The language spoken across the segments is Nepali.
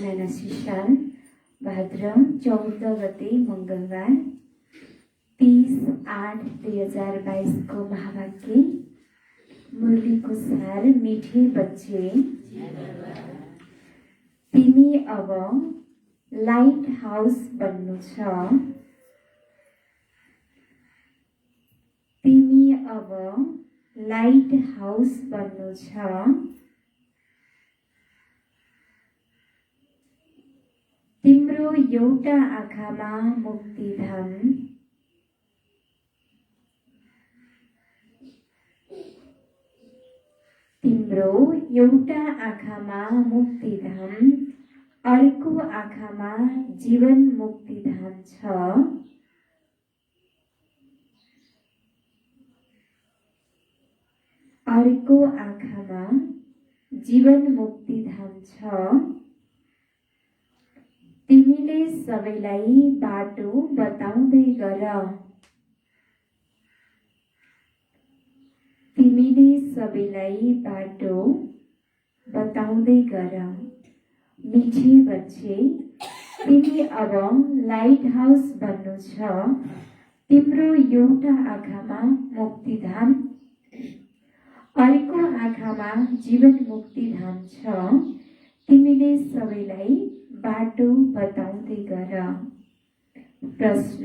साना शिशान भाद्र 14 गते मंगलबार 30/8/2022 को महावाक्य मुरली को सार मीठे बच्चे तिमी अब लाइट हाउस बन्नु छ। तिमी अब लाइट हाउस बन्नु छ। तिम्रो एउटा आँखामा मुक्तिधाम, तिम्रो एउटा आँखामा मुक्तिधाम, अर्को आँखामा जीवन मुक्तिधाम छ। अर्को आँखामा जीवन मुक्तिधाम छ। तिमीले सबैलाई बाटो बताउँदै गर। तिमीले सबैलाई बाटो बताउँदै गर। मीठे बच्चे तिमी अब लाइट हाउस बन्नु छ। तिम्रो एउटा आँखामा मुक्तिधाम, अर्को आँखामा जीवन मुक्तिधाम छ। तिमीले सबैलाई बाटो बताउँदै गर। प्रश्न,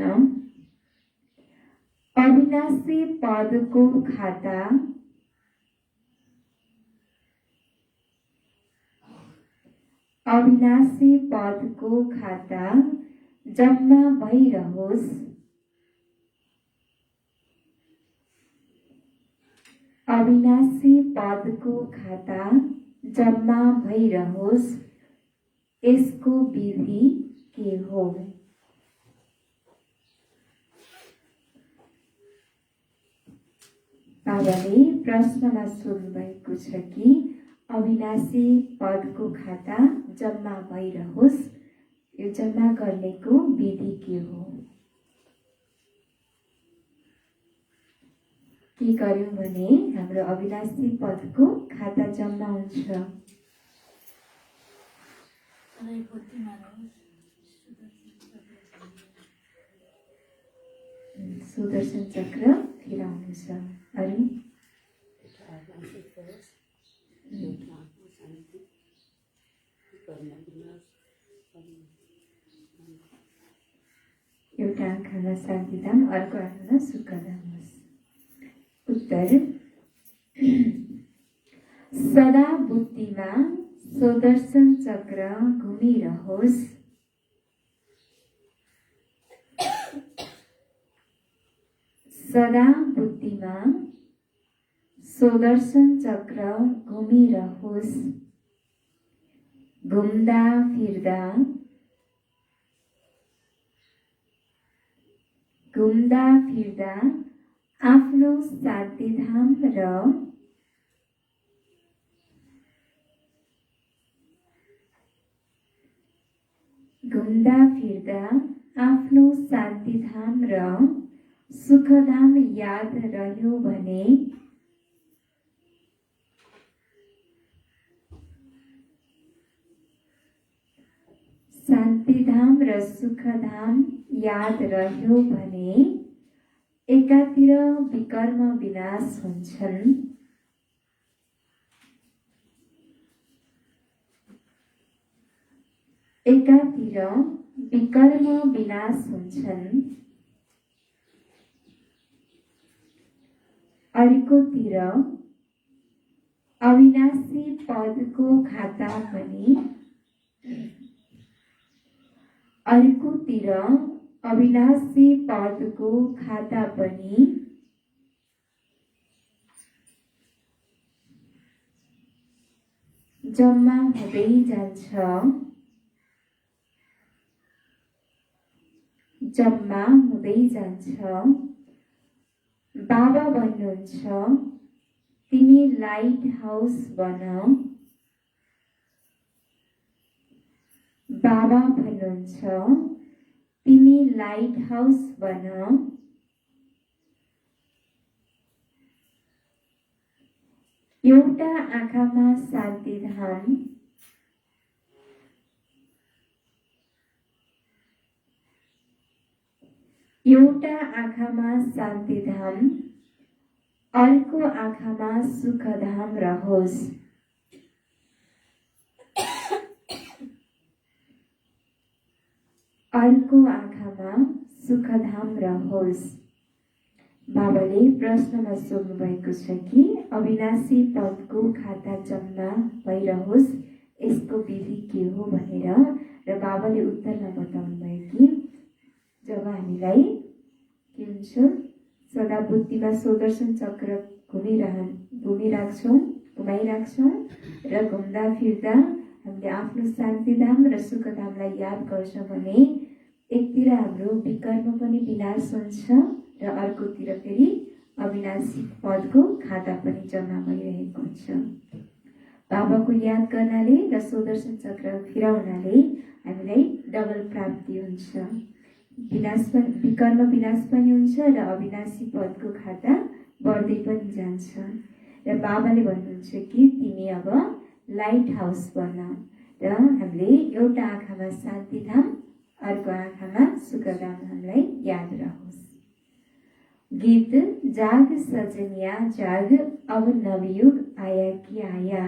अविनाशी पदको खाता अविनाशी पदको खाता जम्मा भइरहोस्। अविनाशी पदको खाता जम्मा भइरहोस्। यसको विधि के हो? बाबाले प्रश्नमा सोध्नुभएको छ कि अविनाशी पदको खाता जम्मा भइरहोस्, यो जम्मा गर्नेको विधि के हो? के गर्यौं भने हाम्रो अविनाशी पदको खाता जम्मा हुन्छ। सुदर्शन चक्र फिराउनु छ। अरू एउटा आँखामा शान्तिधाम, अर्को आँखामा सुखधाम होस्। उत्तर, सदा बुद्धिमा सुदर्शन चक्र घुमिरहोस्। सदा बुद्धिमा सुदर्शन चक्र घुमिरहोस्। घुम्दा फिर्दा आफ्नो शान्तिधाम र घुम्दा फिर्दा आफ्नो शान्तिधाम र सुखधाम याद रह्यो भने शान्तिधाम र सुखधाम याद रह्यो भने एकातिर विकर्म विनाश हुन्छन्, एकातिर विकर्म विनाश हुन्छन्, अर्कोतिर अविनाशी पदको खाता पनि अर्कोतिर अविनाशी पदको खाता पनि जम्मा हुँदै जान्छ, जम्मा हुँदै जान्छ। बाबा भन्नुहुन्छ तिमी लाइट हाउस बन। बाबा भन्नुहुन्छ तिमी लाइट हाउस बन। एउटा आँखामा शान्तिधाम, एउटा आँखामा शान्तिधाम, अर्को आँखामा सुखधाम रहोस्। अर्को आँखामा सुखधाम रहोस्। बाबाले प्रश्नमा सोध्नु भएको छ कि अविनाशी पदको खाता जम्मा भइरहोस्, यसको विधि के हो भनेर। र बाबाले उत्तरमा बताउनु भयो कि जब हामीलाई के हुन्छ, सदा बुद्धिमा सुदर्शन चक्र घुमाइराख्छौँ र घुम्दा फिर्दा हामीले आफ्नो शान्तिधाम र सुखधामलाई याद गर्छौँ भने एकतिर हाम्रो विकर्म पनि विनाश हुन्छ र अर्कोतिर फेरि अविनाशी पदको खाता पनि जम्मा भइरहेको हुन्छ। बाबाको याद गर्नाले र सुदर्शन चक्र फिराउनाले हामीलाई डबल प्राप्ति हुन्छ, विकर्म विनाश पनि हुन्छ र अविनाशी पदको खाता बढ्दै पनि जान्छ। र बाबाले भन्नुहुन्छ कि तिमी अब लाइट हाउस बन र हामीले एउटा आँखामा शान्तिधाम, अर्को आँखामा सुखधाम हामीलाई याद रहोस्। गीत जाग सजनिया जाग, अब नवयुग आया कि आया।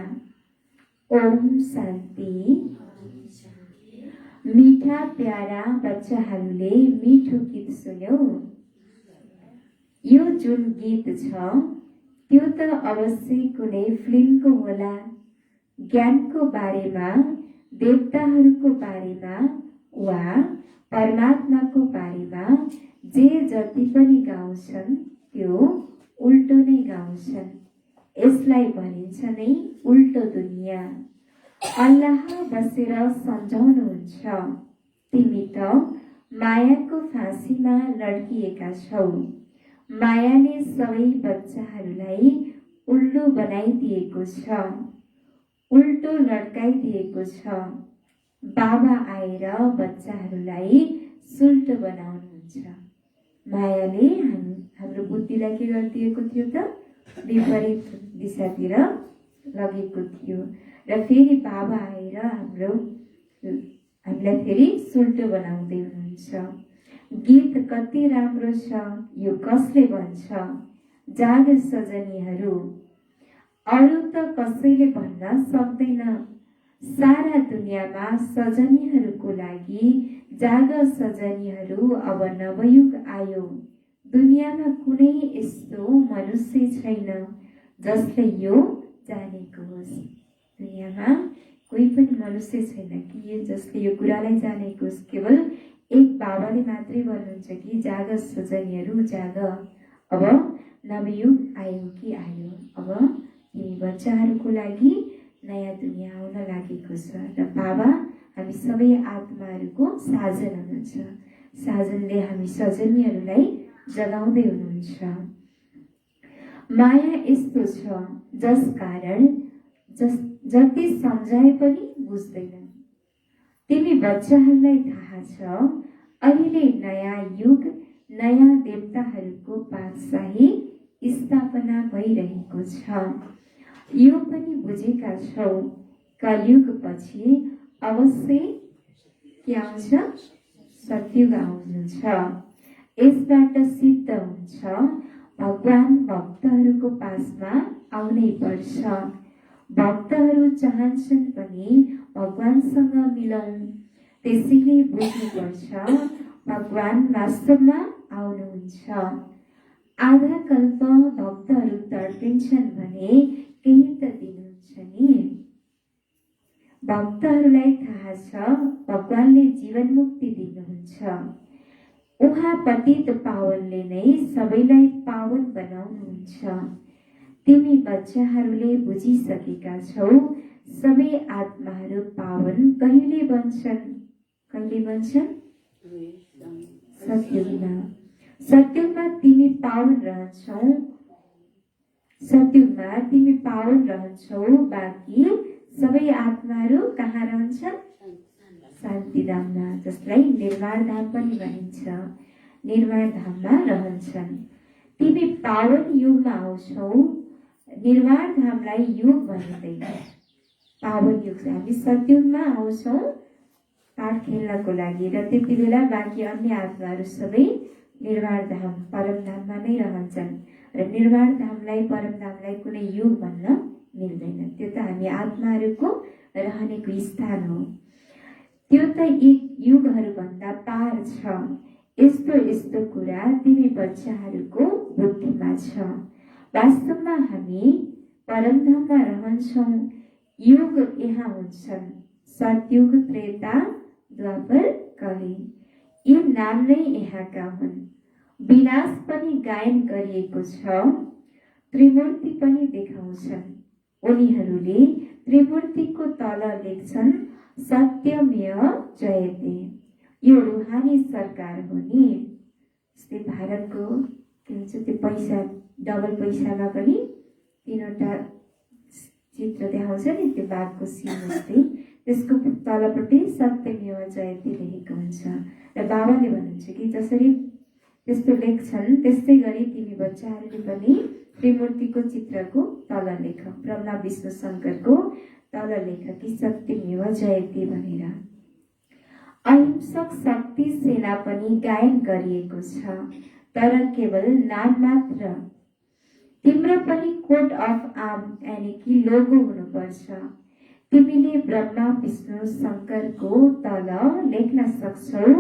ओम शान्ति। मीठा प्यारा बच्चाहरूले मिठो गीत सुन्यौ। यो जुन गीत छ त्यो त अवश्य कुनै फिल्मको होला। ज्ञानको बारेमा, देवताहरूको बारेमा वा परमात्माको बारेमा जे जति पनि गाउँछन् त्यो उल्टो नै गाउँछन्। यसलाई भनिन्छ नै उल्टो दुनिया। अल्लाह बसेर सम्झाउनुहुन्छ, तिमी त मायाको फाँसीमा लड्किएका छौ। मायाले सबै बच्चाहरूलाई उल्लु बनाइदिएको छ, उल्टो लड्काइदिएको छ। बाबा आएर बच्चाहरूलाई सुल्टो बनाउनुहुन्छ। मायाले हाम्रो बुद्धिलाई के गरिदिएको थियो त, विपरीत दिशातिर लगेको थियो र फेरि बाबा आएर हामीलाई फेरि सुल्टो बनाउँदै हुनुहुन्छ। गीत कति राम्रो छ, यो कसले भन्छ? जाग सजनीहरू। अरू त कसैले भन्न सक्दैन। सारा दुनियाँमा सजनीहरूको लागि जाग सजनीहरू, अब नवयुग आयो। दुनियाँमा कुनै यस्तो मनुष्य छैन जसले यो जानेको होस्। दुनियाँमा कोही पनि मनुष्य छैन कि जसले यो कुरालाई जानेको होस्। केवल एक बाबाले मात्रै भन्नुहुन्छ कि जाग सजनीहरू जाग, अब नवयुग आयो कि आयो। अब तिमी बच्चाहरूको लागि नयाँ दुनियाँ आउन लागेको छ र बाबा हामी सबै आत्माहरूको साजन हुनुहुन्छ। साजनले हामी सजनीहरूलाई जगाउँदै हुनुहुन्छ। माया यस्तो छ जस कारण जति सम्झाए पनि बुझ्दैनन्। तिमी बच्चाहरूलाई थाहा छ अहिले नयाँ युग, नयाँ देवताहरूको पाठशाही स्थापना भइरहेको छ। यो पनि बुझेका छौ कलियुग पछि अवश्य के आउँछ? सतयुग आउनुहुन्छ। यसबाट सिद्ध हुन्छ भगवान भक्तहरूको पासमा आउनै पर्छ। भक्तहरू चाहन्छन् पनि भगवानसँग मिलौँ, त्यसैले बुझ्नुपर्छ भगवान वास्तवमा आउनुहुन्छ। आधा कल्प भक्तहरू तड्पिन्छन् भने केही त दिनुहुन्छ नि। भक्तहरूलाई थाहा छ भगवानले जीवन मुक्ति दिनुहुन्छ। उहाँ पतित पावनले नै सबैलाई पावन बनाउनुहुन्छ। तिमी बच्चाहरूले बुझिसकेका छौ सबै आत्माहरू पावन कहिले बन्छन्? कहिले बन्छन्? सतयुगमा। सतयुगमा तिमी पावन रहन्छौ। सतयुगमा तिमी पावन रहन्छौ। बाँकी सबै आत्माहरू कहाँ रहन्छन्? शान्तिधाममा, जसलाई निर्वाण धाम पनि भनिन्छ। निर्वाण धाममा रहन्छन्। तिमी पावन युगमा आउँछौ। निर्वाण धामलाई युग भनिँदैन, पावन युग। हामी सतयुगमा आउँछौँ पाठ खेल्नको लागि र त्यति बेला बाँकी अन्य आत्माहरू सबै निर्वाण धाम परमधाममा नै रहन्छन् र निर्वाण धामलाई परमधामलाई कुनै युग भन्न मिल्दैन। त्यो त हामी आत्माहरूको रहनेको स्थान हो। त्यो त यी युगहरूभन्दा पार छ। यस्तो यस्तो कुरा तिमी बच्चाहरूको बुद्धिमा छ। वास्तवमा हामी परमधाममा रहन्छौँ। युग यहाँ हुन्छन्, सतयुग, त्रेता, द्वापर, कली। यी नाम नै यहाँका हुन्। विनाश पनि गायन गरिएको छ, त्रिमूर्ति पनि देखाउँछन्। उनीहरूले त्रिमूर्तिको तल लेख्छन् सत्यमेव जयते। यो रुहानी सरकार हो नि। जस्तै भारतको के भन्छ त्यो पैसा, डबल पैसामा पनि तीनवटा चित्र देखाउँछ नि, त्यो बाघको सिंह जस्तै। त्यसको तलपट्टि सत्यमेव जयते लेखेको हुन्छ। र बाबाले भन्नुहुन्छ कि जसरी त्यस्तो लेख्छन् त्यस्तै गरी तिमी बच्चाहरूले पनि त्रिमूर्तिको चित्रको तल लेख, ब्रह्मा विष्णु शङ्करको तल लेख कि सत्यमेव जयते भनेर। अहिंसक शक्ति सेना पनि गायन गरिएको छ, तर केवल नाम मात्र। तिम्रो पनि कोट अफ आर्म यानि कि लोगो हुनुपर्छ। तिमीले ब्रह्मा विष्णु शङ्करको तल लेख्न सक्छौ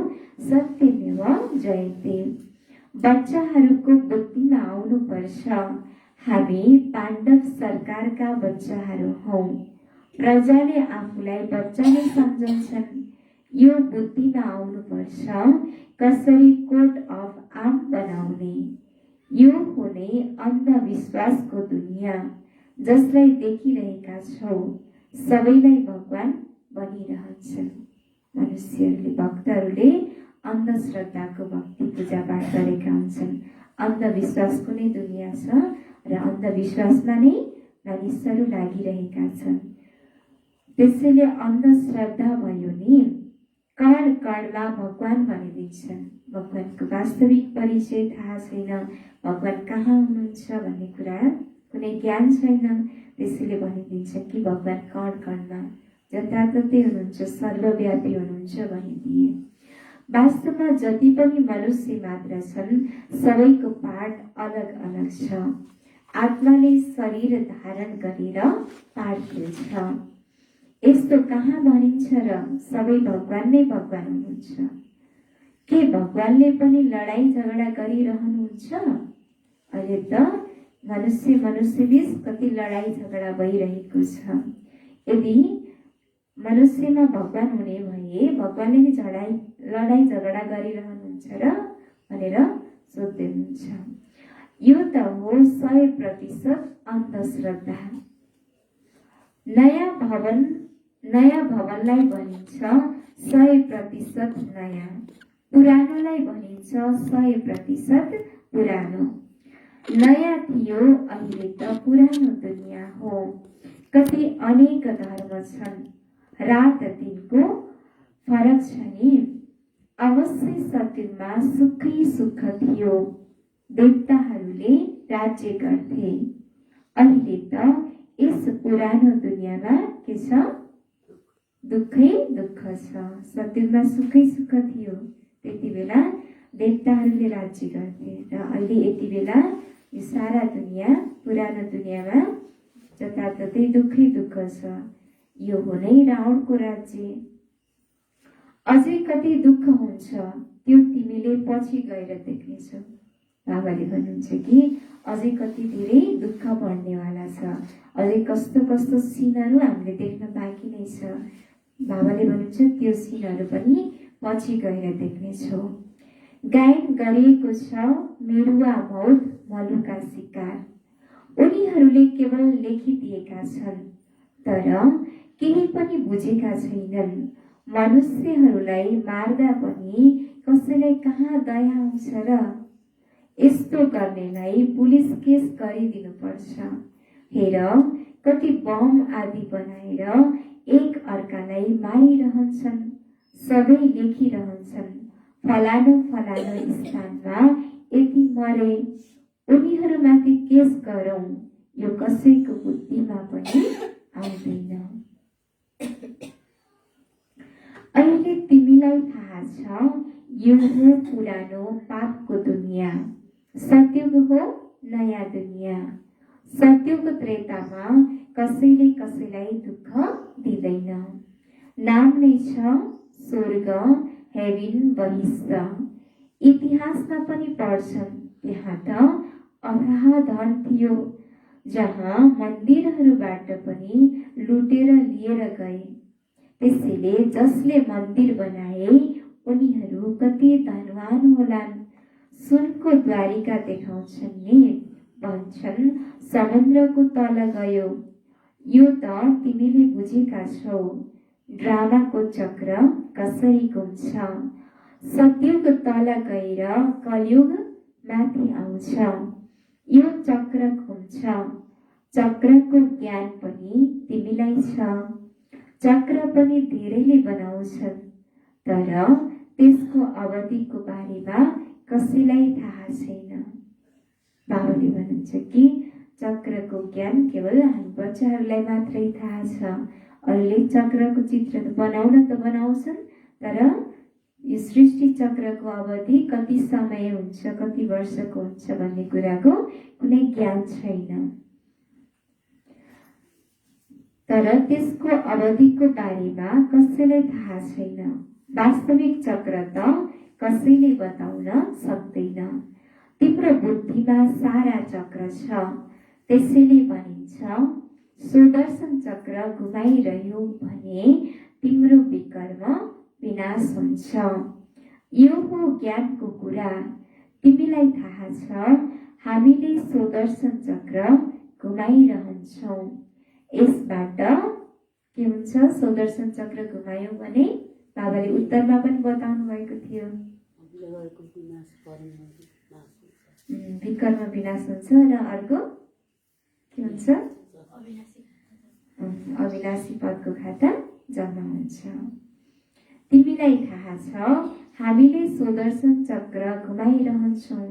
सत्यमेव जयते। बच्चाहरूको बुद्धिमा आउनुपर्छ। हामी पाण्डव सरकारका बच्चाहरू हौ। प्रजाले आफूलाई बच्चा नै सम्झन्छन्। यो बुद्धिमा आउनुपर्छ कसरी कोट अफ आर्म बनाउने। यो हो नै अन्धविश्वासको दुनियाँ, जसलाई देखिरहेका छौ सबैलाई भगवान बनिरहन्छन्। मनुष्यहरूले, भक्तहरूले अन्धश्रद्धाको भक्ति पूजापाठ गरेका हुन्छन्। अन्धविश्वासको नै दुनियाँ छ र अन्धविश्वासमा नै मानिसहरू लागिरहेका छन्। त्यसैले अन्धश्रद्धा भयो नि कण कणमा भगवान भनिदिन्छन्। भगवानको वास्तविक परिचय थाहा छैन, भगवान कहाँ हुनुहुन्छ भन्ने कुरा कुनै ज्ञान छैन। त्यसैले भनिदिन्छ कि भगवान कण कणमा जताततै हुनुहुन्छ, सर्वव्यापी हुनुहुन्छ भनिदिए। वास्तवमा जति पनि मनुष्य मात्र छन् सबैको पाठ अलग अलग छ। आत्माले शरीर धारण गरेर पाठ खेल्छ। यस्तो कहाँ भनिन्छ र सबै भगवान नै भगवान हुनुहुन्छ। के भगवानले पनि लडाईँ झगडा गरिरहनुहुन्छ? अहिले त मनुष्य बीच कति लडाईँ झगडा भइरहेको छ। यदि मनुष्यमा भगवान हुने भए भगवानले नै लडाईँ झगडा गरिरहनुहुन्छ र भनेर सोध्दै हुनुहुन्छ। यो त हो 100% अन्धश्रद्धा। नयाँ भवनलाई भनिन्छ 100% नयाँ, पुरानोलाई भनिन्छ 100% पुरानो। नयाँ थियो, अहिले त पुरानो दुनियाँ हो। कति अनेक धर्म छन्, रात दिनको फरक छ नि। अवश्य सत्यमा सुखै सुख थियो, देवताहरूले राज्य गर्थे। अहिले त यस पुरानो दुनियाँमा के छ? दुःखै दुःख छ। सत्यमा सुखै सुख थियो, त्यति बेला देवताहरूले राज्य गर्थे र अहिले यति बेला यो सारा दुनियाँ, पुरानो दुनियाँमा जताततै दुःखै दुःख छ। यो हो नै रावणको राज्य। अझै कति दुःख हुन्छ त्यो तिमीले पछि गएर देख्नेछौ। बाबाले भन्नुहुन्छ कि अझै कति धेरै दुःख बढ्नेवाला छ। अझै कस्तो कस्तो सिनहरू हामीले देख्न बाँकी नै छ। बाबाले भन्नुहुन्छ त्यो सिनहरू पनि पछि गएर देख्नेछौ। गायन गरिएको छ मेरुवा मौत मलुका शिकार। उनीहरूले केवल लेखिदिएका छन्, तर केही पनि बुझेका छैनन्। मनुष्यहरूलाई मार्दा पनि कसैलाई कहाँ दया आउँछ र? यस्तो गर्नेलाई पुलिस केस गरिदिनुपर्छ। हेर, कति बम आदि बनाएर एक अर्कालाई मारिरहन्छन्। सबै लेखिरहन्छन् फलानो फलानो स्थानमा यति मरे, उनीहरूमाथि केस गरौँ, यो कसैको बुद्धिमा पनि आउँदैन। अहिले तिमीलाई थाहा छ यो हो पुरानो पापको दुनियाँ, सत्युग हो नयाँ दुनियाँ। सत्युग त्रेतामा कसैले कसैलाई दुःख दिँदैन। नाम नै छ स्वर्ग, हेभिन, बहिष्ट। इतिहासमा पनि पढ्छन् त्यहाँ त अथाह धन थियो, जहाँ मन्दिरहरूबाट पनि लुटेर लिएर गए। त्यसैले जसले मन्दिर बनाए उनीहरू कति धनवान होलान्। सुनको द्वारिका देखाउँछन् नि, भन्छन् समुद्रको तल गयो। यो त तिमीले बुझेका छौ, ड्रामाको चक्र कसरी घुम्छ। सत्युग तल गएर कलियुग माथि आउँछ। यो चक्र घुम्छ। चक्रको ज्ञान पनि तिमीलाई छ। चक्र पनि धेरैले बनाउँछन्, तर त्यसको अवधिको बारेमा कसैलाई थाहा छैन। बाबाले भन्नुहुन्छ कि चक्रको ज्ञान केवल हामी बच्चाहरूलाई मात्रै थाहा छ। अरूले चक्रको चित्र बनाउन त बनाउँछन्, तर यो सृष्टि चक्रको अवधि कति समय हुन्छ, कति वर्षको हुन्छ भन्ने कुराको कुनै ज्ञान छैन। तर त्यसको अवधिको बारेमा कसैलाई थाहा छैन। वास्तविक चक्र त कसैले बताउन सक्दैन। तिम्रो बुद्धिमा सारा चक्र छ, त्यसैले भनिन्छ सुदर्शन चक्र घुमाइरह्यो भने तिम्रो विकर्म विनाश हुन्छ। यो हो ज्ञानको कुरा। तिमीलाई थाहा छ हामीले सुदर्शन चक्र घुमाइरहन्छौँ। यसबाट के हुन्छ? सुदर्शन चक्र घुमायौँ भने बाबाले उत्तरमा पनि बताउनु भएको थियो, विकर्म विनाश हुन्छ र अर्को के हुन्छ? अविनाशी पदको खाता जम्मा हुन्छ। तिमीलाई थाहा छ हामीले सुदर्शन चक्र घुमाइरहन्छौँ।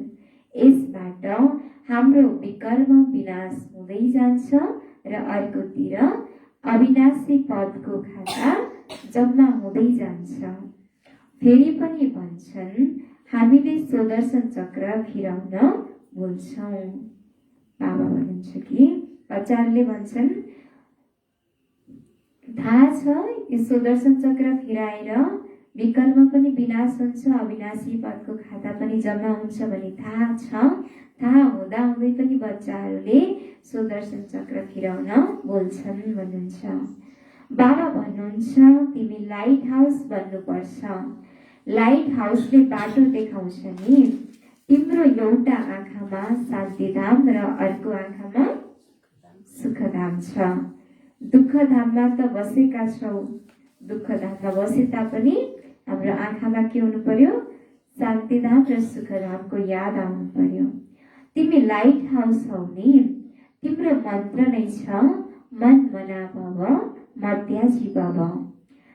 यसबाट हाम्रो विकर्म विनाश हुँदै जान्छ र अर्कोतिर अविनाशी पदको खाता जम्मा हुँदै जान्छ। फेरि पनि भन्छन् हामीले सुदर्शन चक्र फिराउन भुल्छौँ। बाबा भन्नुहुन्छ कि बच्चाहरूले भन्छन् थाहा छ यो सुदर्शन चक्र फिराएर विकर्म पनि विनाश हुन्छ, अविनाशी पदको खाता पनि जम्मा हुन्छ भन्ने थाहा छ। थाहा हुँदा हुँदै पनि बच्चाहरूले सुदर्शन चक्र फिराउन बोल्छन् भन्नुहुन्छ। बाबा भन्नुहुन्छ तिमी लाइट हाउस बन्नुपर्छ। लाइट हाउसले बाटो देखाउँछ नि। तिम्रो एउटा आँखामा शान्तिधाम र अर्को आँखामा सुखधाम छ। दुःखधाममा त बसेका छौ। दुःखधाममा बसे तापनि हाम्रो आँखामा के हुनु पर्यो? शान्तिधाम र सुखधामको याद आउनु पर्यो। तिमी लाइट हाउस हौ नि। तिम्रो मन्त्र नै छ मन मना भव मध्याजी भव।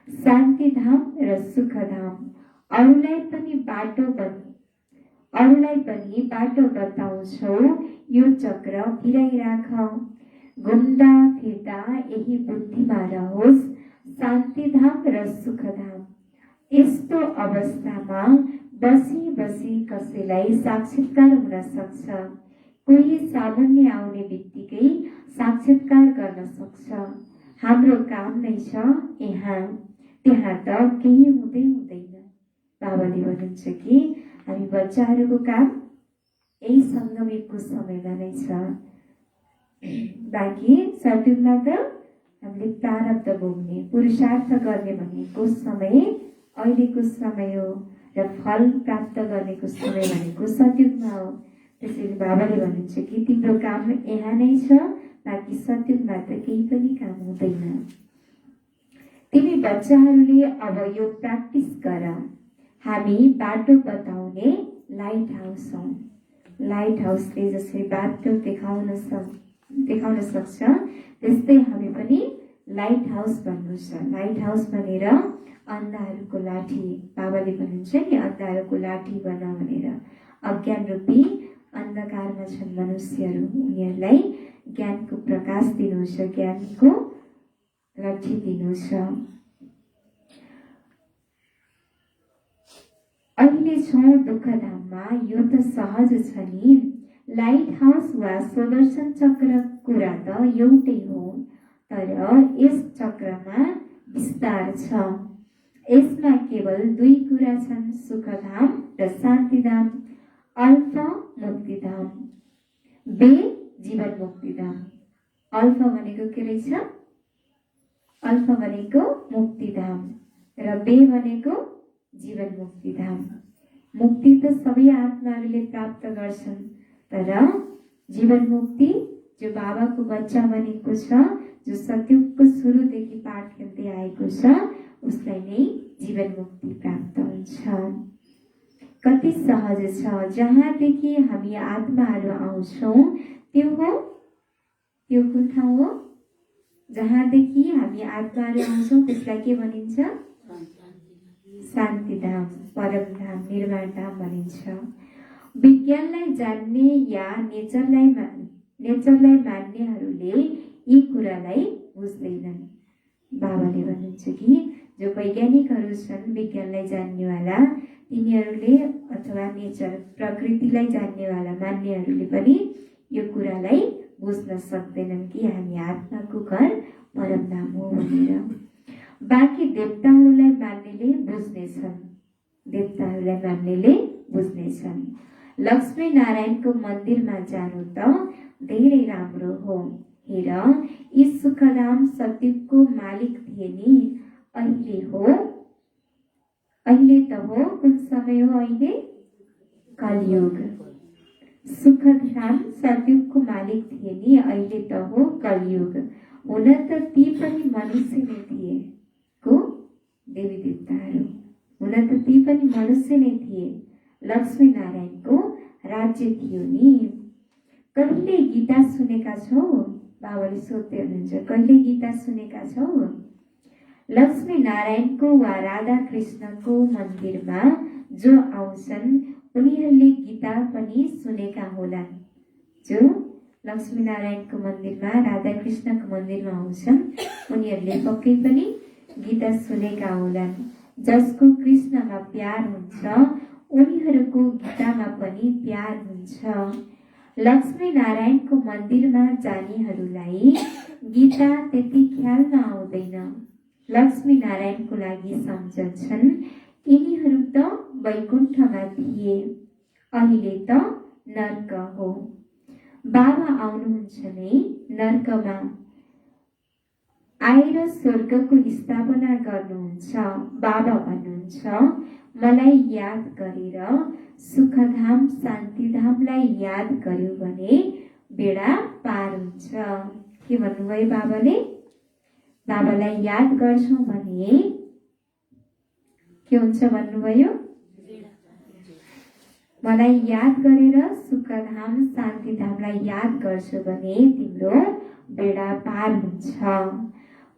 शान्तिधाम र सुखधाम अरूलाई पनि बाटो बताउँछौ। यो चक्र फिराइराख। घुम्दा फिर्दा यही बुद्धिमा रहोस् शान्तिधाम र सुखधाम। यस्तो अवस्थामा बसी बसी कसैलाई साक्षात्कार हुन सक्छ। कोही सामान्य आउने बित्तिकै साक्षात्कार गर्न सक्छ। हाम्रो काम नै छ यहाँ, त्यहाँ त केही हुँदै हुँदैन। बाबाले भन्नुहुन्छ कि हामी बच्चाहरूको काम यही सङ्गमयुगको समयमा नै छ। बाँकी सत्युगमा त हामीले प्रारब्ध भोग्ने, पुरुषार्थ गर्ने भनेको समय अहिलेको समय हो र फल प्राप्त गर्नेको समय भनेको सत्युगमा हो। त्यसैले बाबाले भन्नुहुन्छ कि तिम्रो काम यहाँ नै छ, बाँकी सत्युगमा त केही पनि काम हुँदैन। तिमी बच्चाहरूले अब यो प्र्याक्टिस गर। हामी बाटो बताउने लाइट हाउस हौ। लाइट हाउसले जसरी बाटो देखाउन सक्छ, त्यस्तै हामी पनि लाइट हाउस भन्नु छ। लाइट हाउस भनेर अन्धाहरूको लाठी, बाबाले भन्नुहुन्छ नि अन्धाहरूको लाठी बना भनेर। अज्ञान रूपी अन्धकारमा छन् मनुष्यहरू, उनीहरूलाई ज्ञानको प्रकाश दिनु छ, ज्ञानको लाठी दिनु छ। अहिले छौँ दुःखधाममा, यो त सहज छ नि। लाइट हाउस वा सुदर्शन चक्र कुरा त एउटै हो, तर यस चक्रमा विस्तार छ। यसमा केवल दुई कुरा छन्, सुखधाम र शान्तिधाम, अल्फा मुक्तिधाम, बे जीवन मुक्तिधाम। अल्फा भनेको के रहेछ? अल्फा भनेको मुक्तिधाम र बे भनेको जीवन मुक्तिधाम। मुक्ति त सबै आत्माहरूले प्राप्त गर्छन्, तर जीवन मुक्ति जो बाबाको बच्चा बनेको छ, जो सत्युगको सुरुदेखि पाठ खेल्दै आएको छ, उसलाई नै जीवन मुक्ति प्राप्त हुन्छ। कति सहज छ। जहाँदेखि हामी आत्माहरू आउँछौँ त्यो हो, त्यो कुन ठाउँ हो? जहाँदेखि हामी आत्माहरू आउँछौँ त्यसलाई के भनिन्छ? शान्तिधाम, परमधाम, निर्वाणधाम भनिन्छ। विज्ञानलाई जान्ने या नेचरलाई मान्नेहरूले यी कुरालाई बुझ्दैनन्। बाबाले भन्नुहुन्छ कि जो वैज्ञानिकहरू छन्, विज्ञानलाई जान्नेवाला, तिनीहरूले अथवा नेचर प्रकृतिलाई जान्नेवाला मान्नेहरूले पनि यो कुरालाई बुझ्न सक्दैनन् कि हामी आत्माको घर परमधाम हो भनेर। बाँकी देवताहरूलाई मान्नेले बुझ्नेछन्, देवताहरूलाई मान्नेले बुझ्नेछन्। लक्ष्मी नारायणको मन्दिरमा जानु त धेरै राम्रो हो। हेर, यी सुखधाम सत्युगको मालिक थिए नि। अहिले हो, अहिले त हो, कुन समय हो अहिले? कलियुग। सुखधाम सत्युगको मालिक थिए नि, अहिले त हो कलियुग। हुन त ती पनि मनुष्य नै थिए, को देवी देवताहरू। हुन त ती पनि मनुष्य नै थिए। लक्ष्मी नारायणको राज्य थियो नि। कहिले गीता सुनेका छौ? बाबाले सोध्दै हुनुहुन्छ, कहिले गीता सुनेका छौ? लक्ष्मी नारायणको वा राधा कृष्णको मन्दिरमा जो आउँछन् उनीहरूले गीता पनि सुनेका होलान्। जो लक्ष्मी नारायणको मन्दिरमा, राधा कृष्णको मन्दिरमा आउँछन् उनीहरूले पक्कै पनि गीता सुनेका होलान्। जसको कृष्णमा प्यार हुन्छ उनीहरूको गीतामा पनि प्यार हुन्छ। लक्ष्मी नारायणको मन्दिरमा जानेहरूलाई गीता त्यति ख्यालमा आउँदैन। लक्ष्मी नारायणको लागि सम्झन्छन् यिनीहरू त वैकुण्ठमा थिए, अहिले त नर्क हो। बाबा आउनुहुन्छ नै नर्कमा आएर स्वर्गको स्थापना गर्नुहुन्छ। बाबा भन्नुहुन्छ, मलाई याद गरेर सुखधाम शान्तिधामलाई याद गर्यो भने बेडा पार हुन्छ। के भन्नुभयो बाबाले? बाबालाई याद गर्छौँ भने के हुन्छ भन्नुभयो? मलाई याद गरेर सुखधाम शान्तिधामलाई याद गर्छौ भने तिम्रो बेडा पार हुन्छ।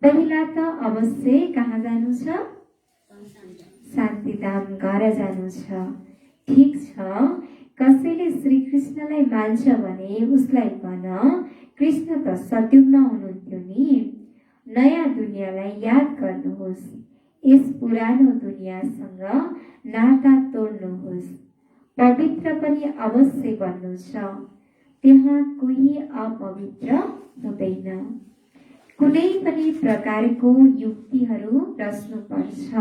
पहिला त अवश्य कहाँ जानु छ? शान्तिधाम घर जानु छ। ठिक छ, कसैले श्री कृष्णलाई मान्छ भने उसलाई भन, कृष्ण त सत्युगमा हुनुहुन्थ्यो नि। नयाँ दुनियाँलाई याद गर्नुहोस्, यस पुरानो दुनियाँसँग नाता तोड्नुहोस्। पवित्र पनि अवश्य बन्नु छ, त्यहाँ कोही अपवित्र हुँदैन। कुनै पनि प्रकारको युक्तिहरू रच्नुपर्छ।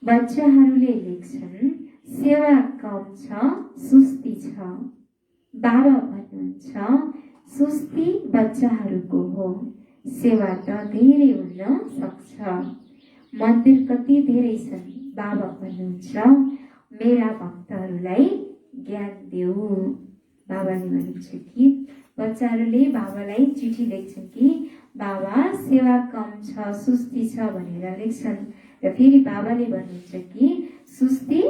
बच्चाहरूले लेख्छन् सेवा कम छ, सुस्ती छ। बाबा भन्नुहुन्छ सुस्ती बच्चाहरूको हो, सेवा त धेरै हुन सक्छ। मन्दिर कति धेरै छन्। बाबा भन्नुहुन्छ मेरा भक्तहरूलाई ज्ञान देऊ। बाबाले भन्नुहुन्छ कि बच्चाहरूले बाबालाई चिठी लेख्छन् कि बाबा सेवा कम छ, सुस्ती छ भनेर लेख्छन्। र फेरि बाबाले भन्नुहुन्छ कि सुस्ती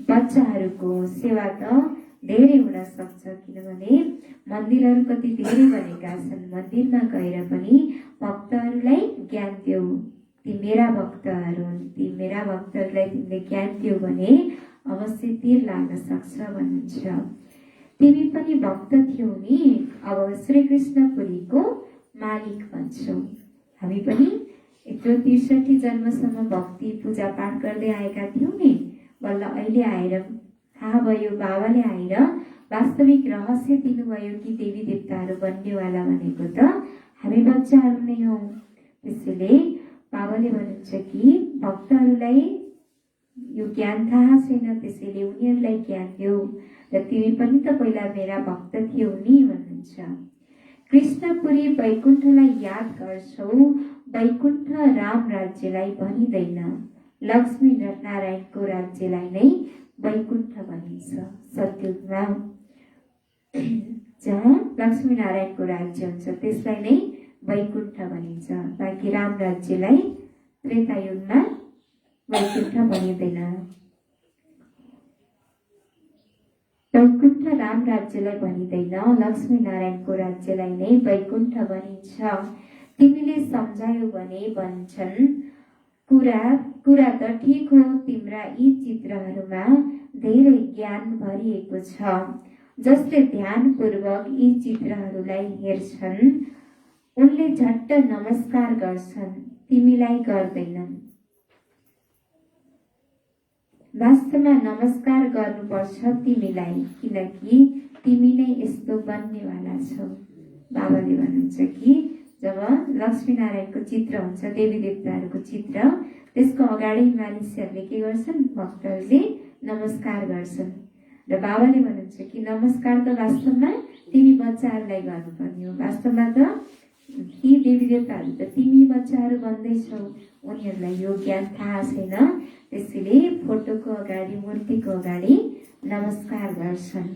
बच्चाहरूको, सेवा त धेरै हुन सक्छ, किनभने मन्दिरहरू कति धेरै बनेका छन्। मन्दिरमा गएर पनि भक्तहरूलाई ज्ञान देऊ। ती मेरा भक्तहरू हुन्, ती मेरा भक्तहरूलाई तिमीले ज्ञान दियो भने अवश्य तिर लाग्न सक्छ भन्नुहुन्छ। तिमी पनि भक्त थियौ नि, अब श्रीकृष्णपुरीको मालिक बन्छौ। हामी पनि यत्रो 63 जन्मसम्म भक्ति पूजा पाठ गर्दै आएका थियौँ नि, बल्ल अहिले आएर थाहा भयो, बाबाले आएर वास्तविक रहस्य दिनुभयो कि देवी देवताहरू बन्नेवाला भनेको त हामी बच्चाहरू नै हौ। त्यसैले बाबाले भन्नुहुन्छ कि भक्तहरूलाई यो ज्ञान थाहा छैन, त्यसैले उनीहरूलाई ज्ञान देऊ र तिमी पनि त पहिला मेरा भक्त थियौ नि भन्नुहुन्छ। कृष्णपुरी वैकुण्ठलाई याद गर्छौ, वैकुण्ठ राम राज्यलाई भनिँदैन, लक्ष्मी नारायणको राज्यलाई नै वैकुण्ठ भनिन्छ। सत्युगमा जहाँ लक्ष्मी नारायणको राज्य हुन्छ त्यसलाई नै वैकुण्ठ भनिन्छ। बाँकी राम राज्यलाई त्रेतायुगमा वैकुण्ठ भनिँदैन। वैकुण्ठ राम राज्यलाई भनिँदैन, लक्ष्मी नारायणको राज्यलाई नै वैकुण्ठ भनिन्छ। तिमीले सम्झायौ भने भन्छन् कुरा त ठिक हो, तिम्रा यी चित्रहरूमा धेरै ज्ञान भरिएको छ। जसले ध्यानपूर्वक यी चित्रहरूलाई हेर्छन् उनले झट्ट नमस्कार गर्छन्, तिमीलाई गर्दैनन्। वास्तवमा नमस्कार गर्नुपर्छ तिमीलाई, किनकि तिमी नै यस्तो बन्नेवाला छौ। बाबाले भन्नुहुन्छ कि जब लक्ष्मीनारायणको चित्र हुन्छ, देवी देवताहरूको चित्र, त्यसको अगाडि मानिसहरूले के गर्छन्, भक्तहरूले नमस्कार गर्छन्। र बाबाले भन्नुहुन्छ कि नमस्कार त वास्तवमा तिमी बच्चाहरूलाई गर्नुपर्ने हो। वास्तवमा त ती देवी देवताहरू त तिमी बच्चाहरू बन्दैछौ, उनीहरूलाई यो ज्ञान थाहा छैन, त्यसैले फोटोको अगाडि, मूर्तिको अगाडि नमस्कार गर्छन्।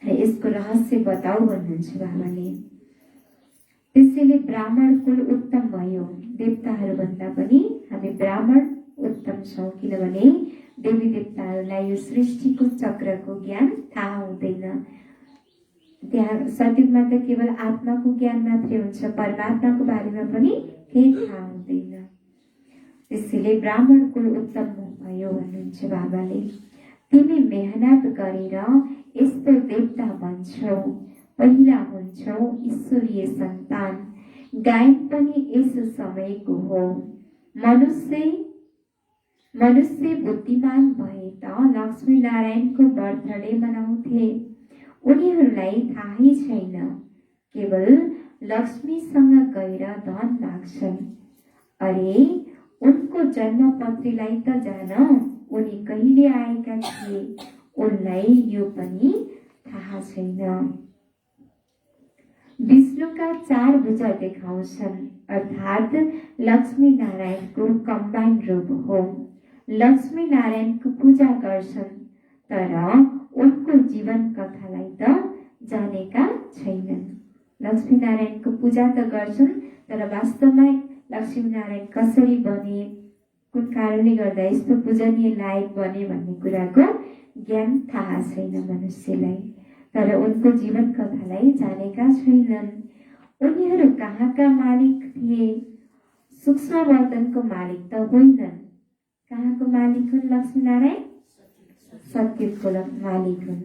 र यसको रहस्य बताऊ भन्नुहुन्छ बाबाले। त्यसैले ब्राह्मण कुल उत्तम भयो, देवताहरूभन्दा पनि हामी ब्राह्मण उत्तम छौँ, किनभने देवी देवताहरूलाई यो सृष्टिको चक्रको ज्ञान थाहा हुँदैन। त्यहाँ सत्युगमा त केवल आत्माको ज्ञान मात्रै हुन्छ, परमात्माको बारेमा पनि केही थाहा हुँदैन। त्यसैले ब्राह्मण कुल उत्तम भयो भन्नुहुन्छ बाबाले। तिमी मेहनत गरेर यस्तो देवता बन्छौ, पहिला हुन्छौ ईश्वरीय सन्तान। गायन पनि यस समयको हो। मनुष्य बुद्धिमान भए त लक्ष्मी नारायणको बर्थडे मनाउँथे। उनीहरूलाई थाहै छैन, केवल लक्ष्मीसँग गएर धन माग्छन्। अरे उनको जन्मपत्रीलाई त जान, उनी कहिले आएका थिए, उनलाई यो पनि थाहा छैन। विष्णुका 4 भुज देखाउँछन्, अर्थात् लक्ष्मी नारायणको कम्बाइन रूप हो। लक्ष्मी नारायणको पूजा गर्छन्, तर उनको जीवन कथालाई त जानेका छैनन्। लक्ष्मी नारायणको पूजा त गर्छन्, तर वास्तवमा लक्ष्मी नारायण कसरी बने, कुन कारणले गर्दा यस्तो पूजनीय लायक बने भन्ने कुराको ज्ञान थाहा छैन मनुष्यलाई, तर उनको जीवन कथालाई जानेका छैनन्। उनीहरू कहाँका मालिक थिए? सूक्ष्म बर्तनको मालिक त होइनन्। कहाँको मालिक हुन् लक्ष्मी नारायण? सत्युगको मालिक हुन्।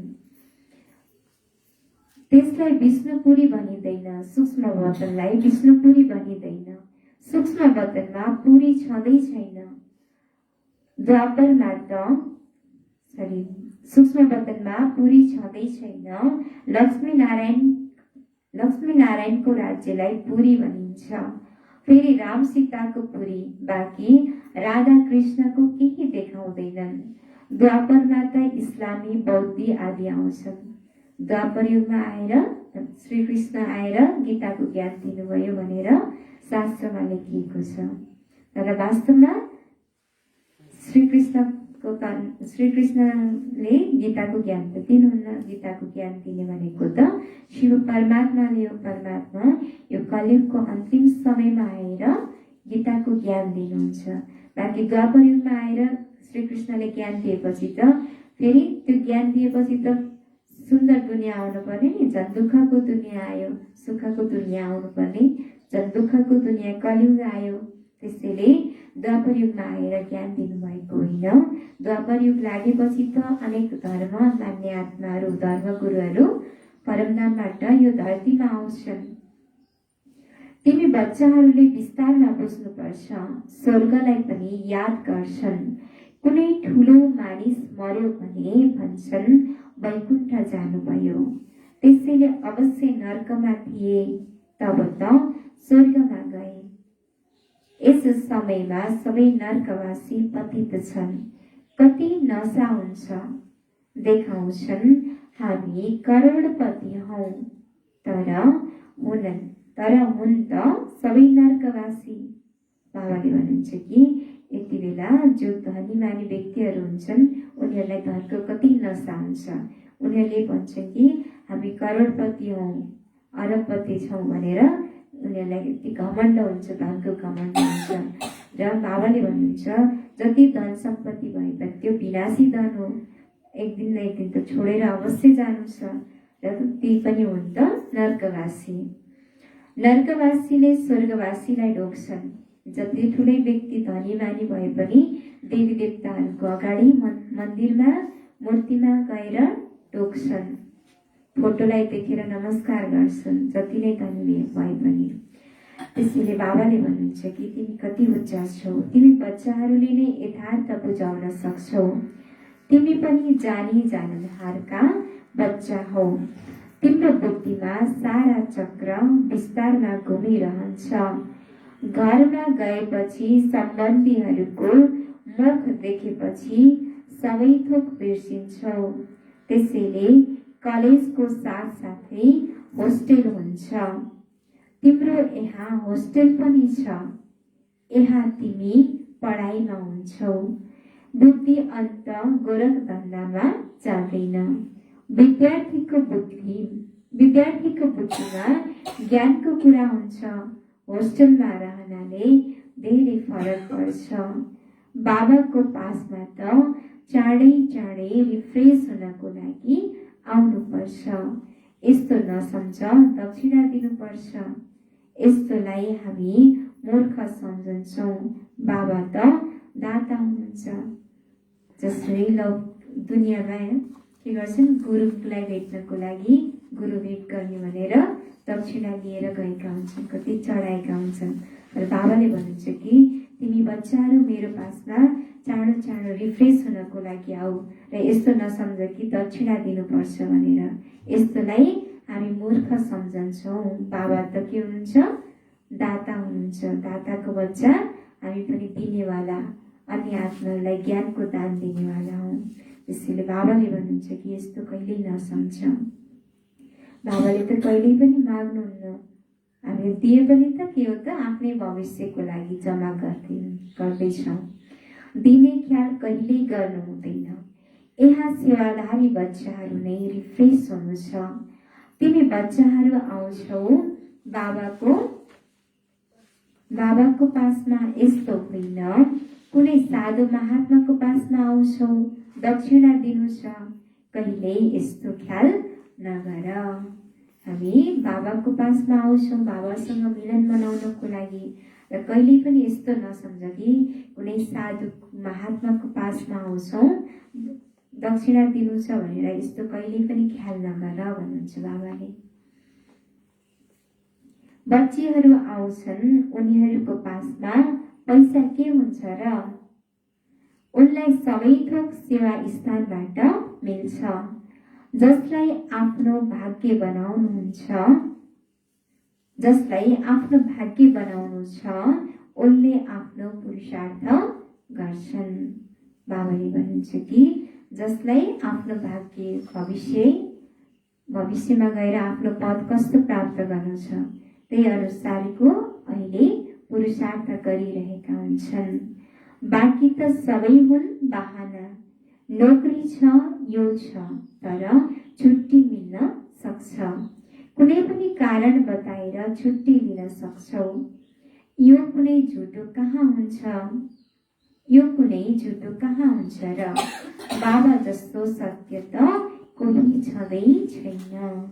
त्यसलाई विष्णुपुरी भनिँदैन, सूक्ष्म बर्तनलाई विष्णुपुरी भनिँदैन। सूक्ष्म बर्तनमा पुरी छँदै छैन। द्वापरमा त सूक्ष्म बर्तनमा पुरी छँदै छैन। लक्ष्मी नारायणको राज्यलाई पुरी भनिन्छ। फेरि राम सीताको पुरी, बाँकी राधा कृष्णको केही देखाउँदैनन्। द्वापरमा त इस्लामी, बौद्धी आदि आउँछन्। द्वापर युगमा आएर श्रीकृष्ण आएर गीताको ज्ञान दिनुभयो भनेर शास्त्रमा लेखिएको छ, तर वास्तवमा श्रीकृष्णले गीताको ज्ञान त दिनुहुन्न। गीताको ज्ञान दिने भनेको त शिव परमात्माले हो। परमात्मा यो कलियुगको अन्तिम समयमा आएर गीताको ज्ञान दिनुहुन्छ। बाँकी द्वापर युगमा आएर श्रीकृष्णले ज्ञान दिएपछि त फेरि त्यो ज्ञान दिएपछि त सुन्दर दुनियाँ आउनु पर्ने नि, झन् दुःखको दुनियाँ आयो। सुखको दुनियाँ आउनु पर्ने, झन् दुःखको दुनियाँ कलियुग आयो। त्यसैले द्वापर युगमा आएर ज्ञान दिनुभएको होइन। द्वापर युग लागेपछि त अनेक धर्म मान्ने आत्माहरू, धर्मगुरुहरू परमधामबाट यो धरतीमा आउँछन्। तिमी बच्चाहरूले विस्तारमा बुझ्नुपर्छ। स्वर्गलाई पनि याद गर्छन्, कुनै ठुलो मानिस मर्यो भने भन्छन् वैकुण्ठ जानुभयो, त्यसैले अवश्य नर्कमा थिए, तब त स्वर्गमा गए। यस समयमा सबै नर्कवासी पतित छन्। कति नशा हुन्छ, देखाउँछन् हामी करोडपति हौ, तर हुन् त सबै नर्कवासी। बाबाले भन्नुहुन्छ कि यति बेला जो धनीमानी व्यक्तिहरू हुन्छन् उनीहरूलाई धनको कति नशा हुन्छ। उनीहरूले भन्छन् कि हामी करोडपति हौँ, अरबपति छौँ भनेर उनीहरूलाई यति घमण्ड हुन्छ, धनको घमण्ड हुन्छ। र बाबाले भन्नुहुन्छ जति धन सम्पत्ति भए पनि त्यो विनाशी धन हो, एक दिन न एक दिन त छोडेर अवश्य जानु छ। र ती पनि हुन् त नर्कवासी। नर्कवासीले स्वर्गवासीलाई ढोक्छन्। जति ठुलै व्यक्ति धनीमानी भए पनि देवी देवताहरूको अगाडि मन्दिरमा मूर्तिमा गएर ढोक्छन्, फोटोलाई देखेर नमस्कार गर्छन्, जति नै धनी भए पनि। त्यसैले बाबाले भन्नुहुन्छ कि तिमी कति उच्च छौ, तिमी बच्चाहरूले नै यथार्थ बुझाउन सक्छौ। तिमी पनि जानी जानहारका बच्चा हौ। तिम्रो बुद्धिमा सारा चक्र विस्तारमा घुमिरहन्छ। घरमा गएपछि सम्बन्धीहरूको मुख देखेपछि सबै थोक बिर्सिन्छौ। त्यसैले कलेजको साथसाथै होस्टेल हुन्छ। तिम्रो यहाँ होस्टेल पनि छ। यहाँ तिमी पढाइमा हुन्छौ। बुद्धि अन्त गोरख धन्दामा जाँदैन। विद्यार्थीको बुद्धिमा ज्ञानको कुरा हुन्छ। होस्टेलमा रहनाले धेरै फरक पर्छ। बाबाको पासमा त चाँडै रिफ्रेस हुनको लागि आउनुपर्छ। यस्तो नसम्झ दक्षिणा दिनुपर्छ। यस्तोलाई हामी मूर्ख सम्झन्छौँ। बाबा त दाता हुनुहुन्छ। जसरी दुनियाँमा के गर्छन्, गुरुलाई भेट्नको लागि गुरु भेट गर्ने भनेर दक्षिणा लिएर गएका हुन्छन्, कति चढाएका हुन्छन्। र बाबाले भन्नुहुन्छ कि तिमी बच्चाहरू मेरो पासमा चाँडो रिफ्रेस हुनको लागि आऊ र यस्तो नसम्झ कि दक्षिणा दिनुपर्छ भनेर। यस्तोलाई हामी मूर्ख सम्झन्छौँ। बाबा त के हुनुहुन्छ, दाता हुनुहुन्छ। दाताको बच्चा हामी पनि दिनेवाला, अन्य आत्माहरूलाई ज्ञानको दान दिनेवाला हौँ। त्यसैले बाबाले भन्नुहुन्छ कि यस्तो कहिल्यै नसम्झ। बाबाले त कहिल्यै पनि माग्नुहुन्न। हामीले दिए पनि त के हो त आफ्नै भविष्यको लागि जम्मा गर्दैछौँ। दिने ख्याल कहिल्यै गर्नु हुँदैन। यहाँ सेवाधारी बच्चाहरू नै रिफ्रेस हुनु छ। तिमी बच्चाहरू आउँछौ बाबाको पासमा, यस्तो होइन कुनै साधु महात्माको पासमा आउँछौ, दक्षिणा दिनु छ। कहिल्यै यस्तो ख्याल नगर। हामी बाबाको पासमा आउँछौँ बाबासँग मिलन मनाउनको लागि, र कहिल्यै पनि यस्तो नसम्झ कि कुनै साधु महात्माको पासमा आउँछौँ दक्षिणा दिनु छ भनेर। यस्तो कहिल्यै पनि ख्याल नगर भन्नुहुन्छ बाबाले। बच्चीहरू आउँछन्, उनीहरूको पासमा पैसा के हुन्छ र? उनलाई सबै थोक सेवा स्थानबाट मिल्छ। जसलाई आफ्नो भाग्य बनाउनु छ उनले आफ्नो पुरुषार्थ गर्छन्। बाबाले भन्नुहुन्छ कि जसलाई आफ्नो भाग्य भविष्यमा गएर आफ्नो पद कस्तो प्राप्त गर्नु छ त्यही अनुसारको अहिले पुरुषार्थ गरिरहेका हुन्छन्। बाँकी त सबै हुन् बहाना। नोकरी छ, यो छ, तर छुट्टी मिल्न सक्छ। कुनै पनि कारण बताएर छुट्टी लिन सक्छौ। यो कुनै झुटो कहाँ हुन्छ र? बाबा जस्तो सत्य त कोही छँदै छैन।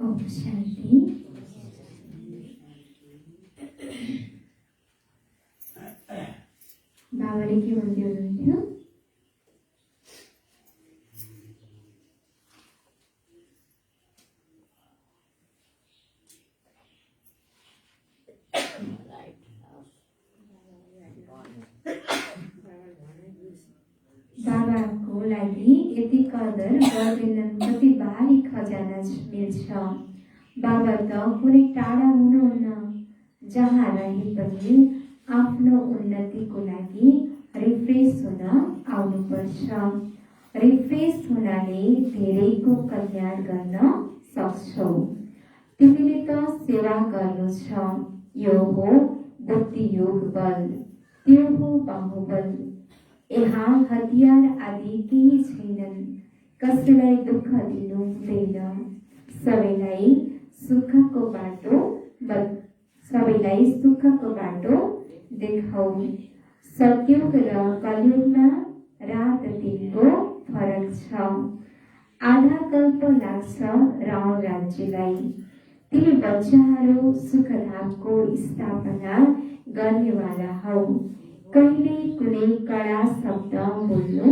ओम शांति। बाबाले के भन्दै हुनुहुन्थ्यो? बाबाको लागि यति कदर गर्दैनन्, कति भारी खजाना मिल्छ। बाबा त कुनै टाढा हुनुहुन्न, जहाँ रहे पनि आफ्नो उन्नतिको लागि रिफ्रेस हुन आउनुपर्छ। रिफ्रेस हुनाले धेरैको कल्याण गर्न सक्छौ। तिमीले त सेवा गर्नु छ, यो हो बुद्धि योग बल, त्यो हो बाहुबल। यहाँ हतियार आदि केही छैनन्, कसैलाई दुःख दिनु हुँदैन, सबैलाई सुखको बाटो देखाऊ। सतयुग र कलियुगमा रात दिनको फरक छ। आधा कल्प लाग्छ रावण राज्यलाई। तिमी बच्चाहरू सुखधामको स्थापना गर्नेवाला हौ। कहिले कुनै कडा शब्द बोल्नु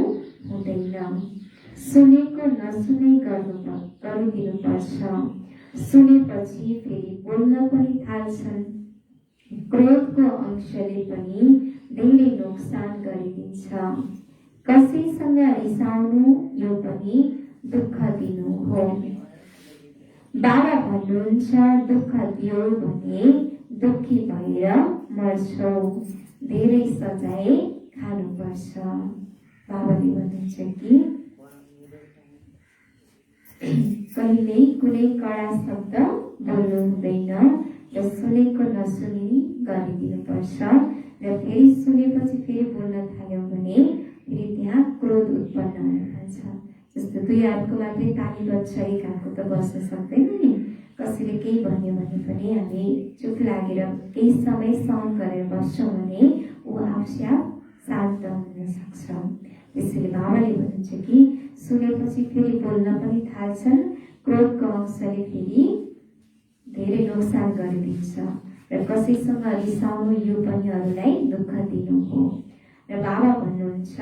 हुँदैन। सुनेको नसुने गरिदिनुपर्छ। सुनेपछि फेरि बोल्न पनि थाल्छन्। क्रोधको अंशले पनि धेरै नोक्सान गरिदिन्छ। कसैसँग रिसाउनु यो पनि दुःख दिनु हो। बाबा भन्नुहुन्छ, दुःख दियो भने दुःखी भएर मर्छौ, धेरै सजाय खानुपर्छ। बाबाले भन्नुहुन्छ कि कहिल्यै कुनै कडा शब्द बोल्नु हुँदैन र सुनेको नसुनी गरिदिनुपर्छ र फेरि सुनेपछि फेरि बोल्न थाल्यो भने फेरि त्यहाँ क्रोध उत्पन्न हुन थाल्छ। जस्तो दुई हातको मात्रै ताली बज्छ, एक हातको त बस्न सक्दैन नि। कसैले केही भन्यो भने पनि हामी चुप लागेर केही समय सहन गरेर बस्छौँ भने ऊ आफै शान्त हुन सक्छ। त्यसैले बाबाले भन्नुहुन्छ कि सुनेपछि फेरि बोल्न पनि थाल्छन्, क्रोधको अंशले फेरि धेरै नोक्सान गरिदिन्छ र कसैसँग रिसाउनु यो पनि अरूलाई दुःख दिनु हो। र बाबा भन्नुहुन्छ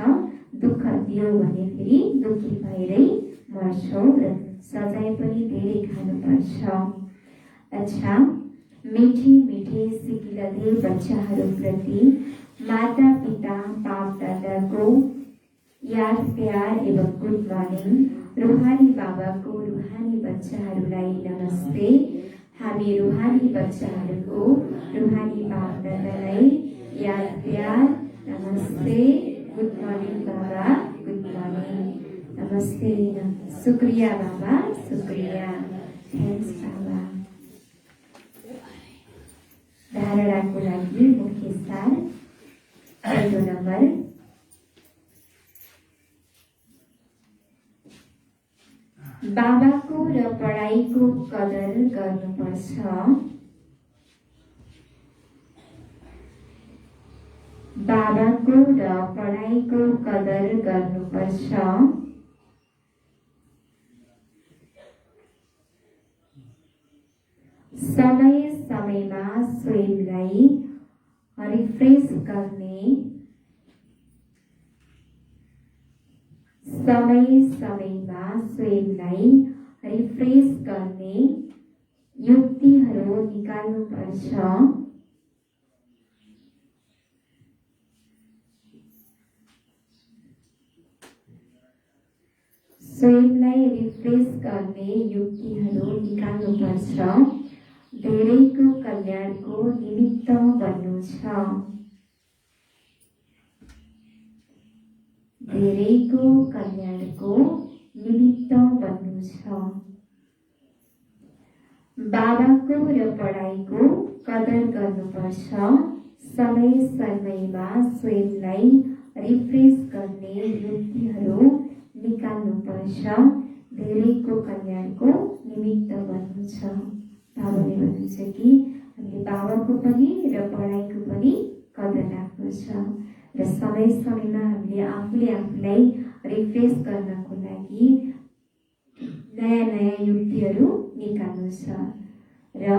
दुःख दियो भने फेरि दुःखी भएरै मर्छौँ र सजाय पनि धेरै खानुपर्छ। अच्छा, मीठे मीठे सिकिलधे बच्चाहरूप्रति माता पिता बाप दादाको याद प्यार एवं गुड मर्निङ। रूहानी बाबाको रूहानी बच्चाहरूलाई नमस्ते। हामी रूहानी बच्चाहरूको रूहानी बाप दादालाई याद प्यार नमस्ते। गुड मर्निङ बाबा, गुड मर्निङ, नमस्ते, शुक्रिया बाबा, शुक्रिया, थ्याङ्क्स बाबा। धारणाको लागि मुख्य सार पहिलो नम्बर, बाबाको र पढाइको कदर गर्नुपर्छ। बाबाको र पढाइको कदर गर्नुपर्छ। समय समयमा स्वयंलाई रिफ्रेश गर्ने, समय समयमा स्वयंलाई रिफ्रेश गर्ने युक्तिहरू निकाल्नुपर्छ। स्वयंलाई रिफ्रेश गर्ने युक्तिहरू निकाल्नुपर्छ। धेरैको कल्याणको निमित्त बन्नु छ। धेरैको कल्याणको निमित्त बन्नु छ। बाबाको र पढाइको कदर गर्नुपर्छ। समय समयमा स्वयंलाई रिफ्रेश गर्ने युक्तिहरू निकाल्नुपर्छ। धेरैको कल्याणको निमित्त बन्नु छ। बाबाले भन्नुहुन्छ कि हामीले बाबाको पनि र पढाइको पनि कदर राख्नु छ र समय समयमा हामीले आफूलाई रिफ्रेश गर्नको लागि नयाँ नयाँ युक्तिहरू निकाल्नु छ र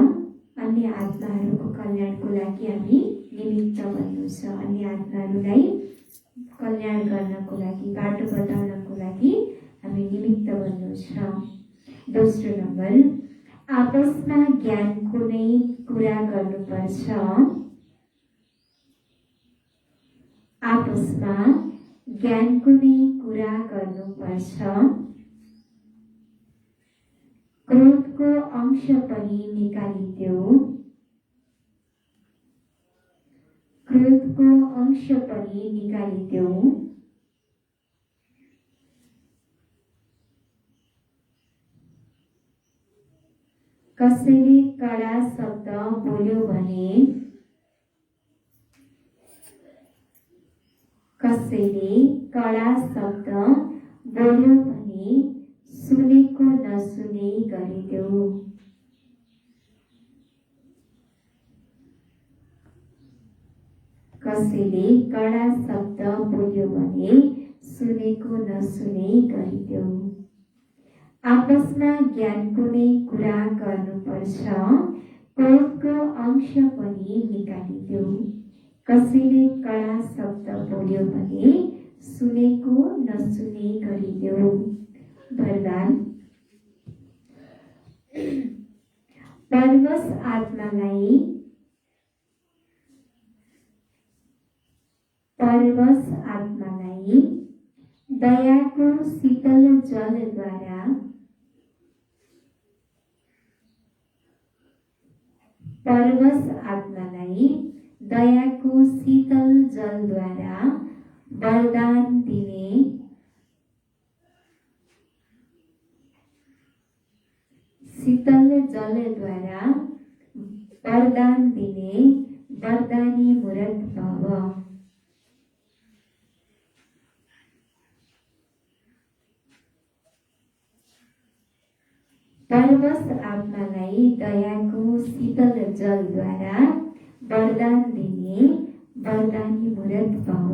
अन्य आत्माहरूको कल्याणको लागि हामी निमित्त बन्नु छ। अन्य आत्माहरूलाई कल्याण गर्नको लागि, बाटो बताउनको लागि हामी निमित्त बन्नु छ। दोस्रो नम्बर, आपसमा ज्ञानको नै कुरा गर्नुपर्छ। आपसमा ज्ञानको नै कुरा गर्नुपर्छ। क्रोधको अंश पनि निकालिदेऊ। क्रोधको अंश पनि निकालिदेऊ। कसैले कडा शब्द बोल्यो भने, कसैले कडा शब्द बोल्यो भने सुनेको नसुने गरिदेऊ। कसैले कडा शब्द बोल्यो भने सुनेको नसुने गरिदेऊ। आपसमा ज्ञानको नै कुरा गर्नुपर्छ। क्रोधको अंश पनि निकालिदेऊ। कसैले कडा शब्द बोल्यो भने सुनेको नसुने गरिदेऊ। वरदान, परवश आत्मालाई, परवश आत्मालाई दयाको शीतल जलद्वारा, परवश आत्मालाई दयाको शीतल जलद्वारा वरदान दिने शीतल जलद्वारा वरदान दिने वरदानी मूरत भव। परवश आत्मालाई दयाको शीतल जलद्वारा वरदान दिने वरदानी मूरत भव।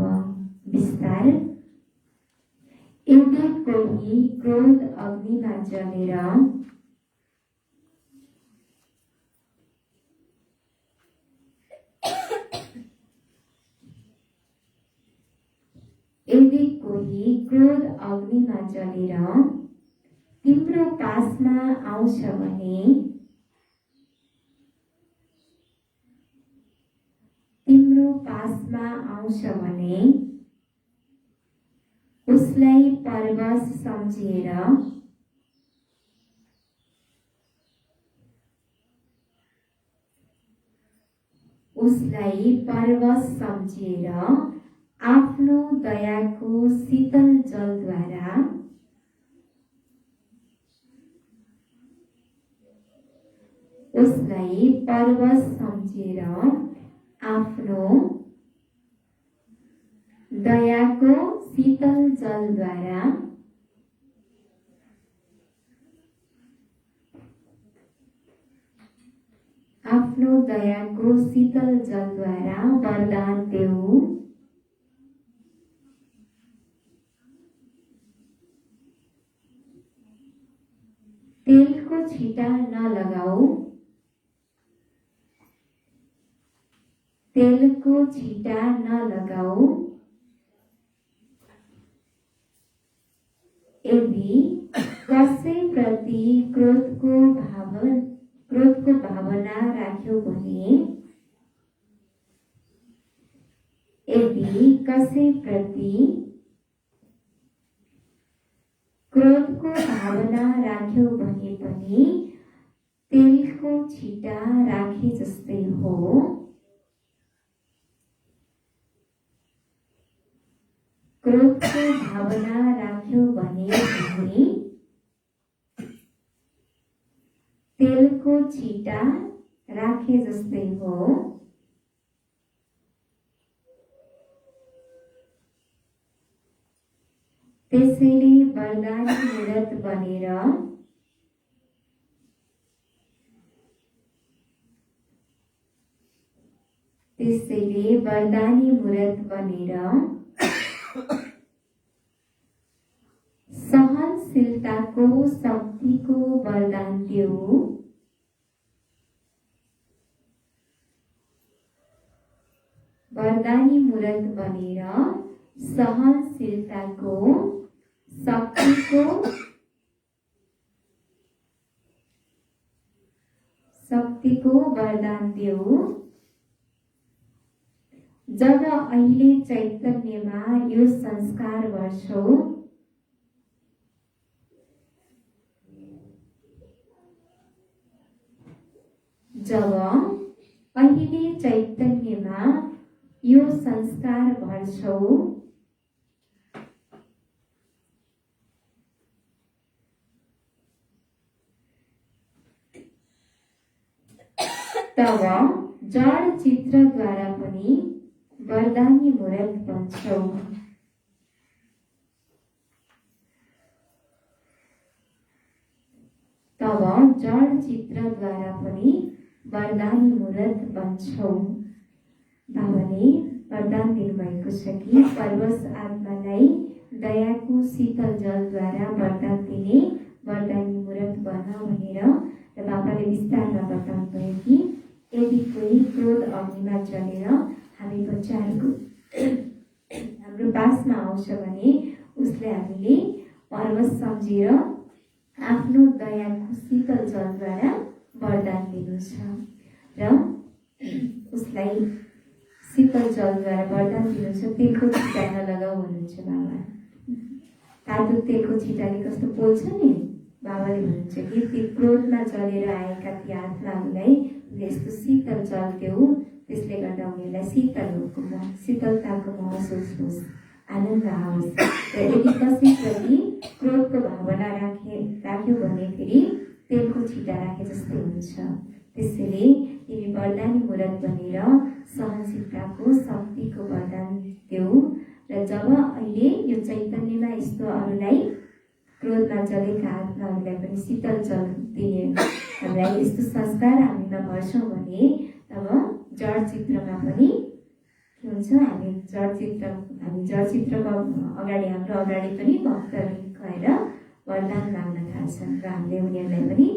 विस्तार। यदि कोही क्रोध अग्निमा जलेर तिम्रो पासमा आउँछ भने उसलाई परवश सम्झिएर आफ्नो दयाको शीतल जलद्वारा वरदान देऊ। तेलको छिटा नलगाऊ। यदि कसैप्रति क्रोधको भावना राख्यौ भने पनि तेलको छिटा राखे जस्तै हो। क्रोधको भावना राख्यौ भने पनि तेलको छिटा राखे जस्तै हो। त्यसैले वरदानी मूरत बनेर सहनशीलताको शक्तिको वरदान देऊ। वरदानी मूरत बनेर सहनशीलताको शक्तिको वरदान देऊ। जब अहिले चैतन्यमा यो संस्कार गर्छौ, तब जड चित्रद्वारा पनि वरदानी मूरत बन्छौ। बाबाले वरदान दिनुभएको छ कि परवश आत्मालाई दयाको शीतल जलद्वारा वरदान दिने वरदानी मूरत बन भनेर। र बाबाले विस्तारमा बताउनु भयो कि यदि कोही क्रोध अग्निमा जलेर हामी बच्चाहरूको हाम्रो पासमा आउँछ भने उसलाई हामीले परवश सम्झेर आफ्नो दयाको शीतल जलद्वारा वरदान दिनु छ। र उसलाई शीतल जलद्वारा वरदान दिनु छ। तेलको छिटा नलगाऊ भन्नुहुन्छ बाबा। तातो तेलको छिटाले कस्तो पोल्छ नि, बाबाले भन्नुहुन्छ कि ती क्रोधमा जलेर आएका ती आत्माहरूलाई यस्तो शीतल जल देऊ, त्यसले गर्दा उनीहरूलाई शीतलताको महसुस होस्, आनन्द आओस्। र यदि कसैप्रति क्रोधको भावना राख्यो भने फेरि तेलको छिटा राखे जस्तै हुन्छ। त्यसैले तिमी वरदानी मूरत बनेर सहनशीलताको शक्तिको वरदान देऊ र जब अहिले यो चैतन्यमा यस्तो अरूलाई क्रोधमा जलेका आत्माहरूलाई पनि शीतल जल दिने हामीलाई यस्तो संस्कार हामीमा भर्छौँ भने तब जड चित्रमा पनि के हुन्छ, हामी जड चित्रको अगाडि हाम्रो अगाडि पनि भक्तहरू गएर वरदान माग्न थाल्छन् र हामीले उनीहरूलाई पनि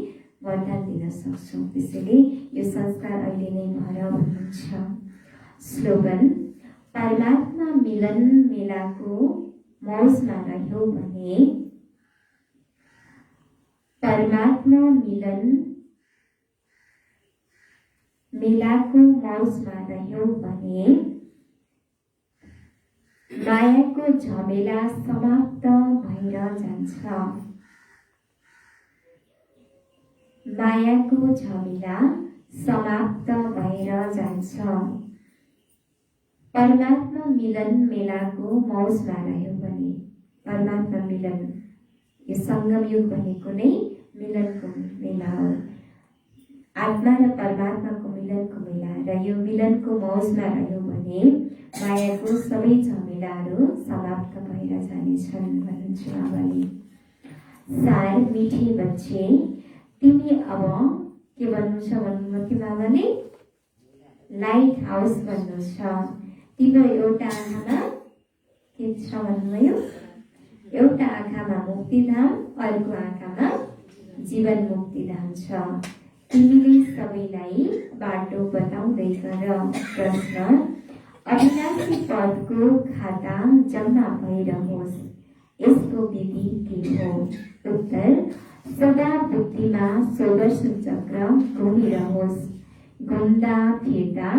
वरदान दिन सक्छौँ। त्यसैले यो संस्कार अहिले नै भर भन्नुहुन्छ। स्लोगन: परमात्मा मिलन मेलाको मौजमा रह्यो भने, परमात्मा मिलन मेलाको मौजमा रह्यो भने मायाको झमेला समाप्त भएर जान्छ। मायाको झमेला समाप्त भएर जान्छ। परमात्मा मिलन मेलाको मौजमा रह्यो भने, परमात्मा मिलन यो सङ्गम युग भनेको नै मिलनको मेला हो। आत्मा र परमात्माको मिलनको मेला र यो मिलनको मौजमा रह्यो भने मायाको सबै झमेलाहरू समाप्त भएर जानेछन् भन्नुहुन्छ बाबाले। सार मिठे बच्चे, तिमी अब के भन्नु छ भन्नुभयो बाबाले? लाइट हाउस भन्नु छ। तिम्रो एउटा आँखामा के छ भन्नुभयो? एउटा आँखामा मुक्तिधाम, अर्को आँखामा जीवन मुक्तिधाम छ। तिमीले सबैलाई बाटो बताउँदै गर। प्रश्न: अविनाशी पदको खाता जम्मा भइरहोस्, यसको विधि के हो? उत्तर: सदा बुद्धिमा सुदर्शन चक्र घुमिरहोस्। घुम्दा फिर्दा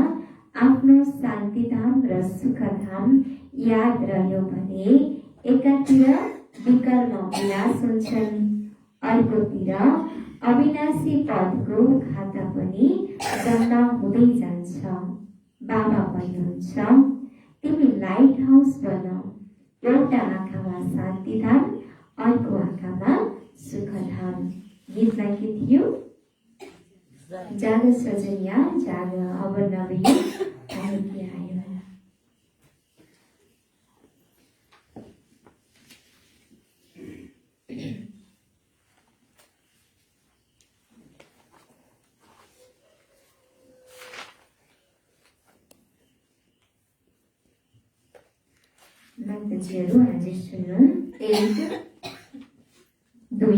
आफ्नो शान्तिधाम र सुखधाम याद रह्यो भने एकातिर विकर्म विनाश हुन्छन्, अर्कोतिर अविनाशी पदको खाता पनि जम्मा हुँदै जान्छ। बाबा भन्नुहुन्छ, तिमी लाइट हाउस बनाऊ। एउटा आँखामा शान्तिधाम, अर्को आँखामा सुखधाम। गीतमा के थियो? जाग सजनिया जाग, अब नबियो हामी के आयो। माताजीहरू आज सुन्नु। 1 2